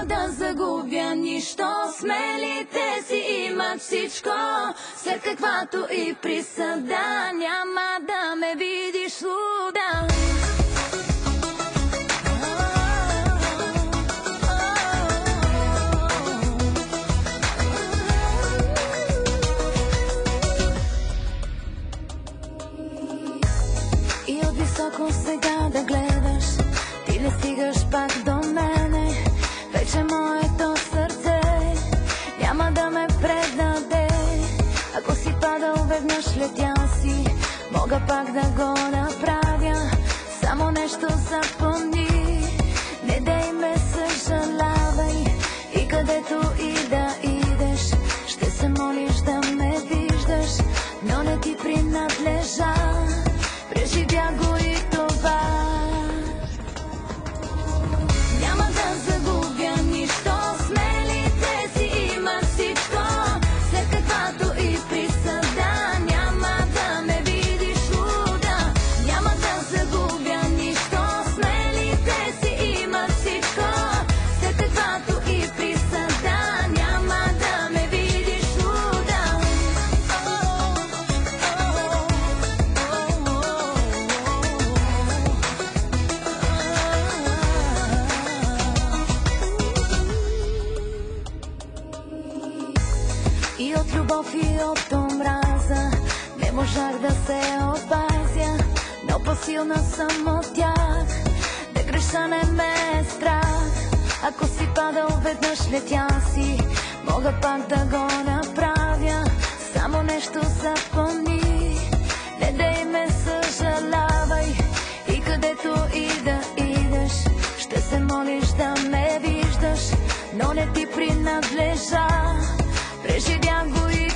Няма да загубя нищо, смелите си имат всичко. След каквато и присъда, няма да ме видиш луда. И от високо сега да гледаш, ти не стигаш пак до мене. Вече моето сърце няма да ме предаде. Ако си падал веднъж, летял си, мога пак да го направя. Само нещо запомни, не дей ме съжалявай. И където и да идеш, ще се молиш да ме виждаш, но не ти принадлежа. Преживя го и това. Няма да загубя нищо, смелите си имат всичко. След каквато и присъда, няма да ме видиш луда. Няма да загубя нищо, смелите си имат всичко. След каквато и присъда, няма да ме видиш луда. И от любов, и от омраза не можах да се опазя, но по-силна съм от тях. Да греша не ме е страх. Ако си падал веднъж, летял си, мога пак да го направя. Само нещо запомни, не дей ме съжалявай. И където и да идеш, ще се молиш да ме виждаш, но не ти принадлежа. Преживя го и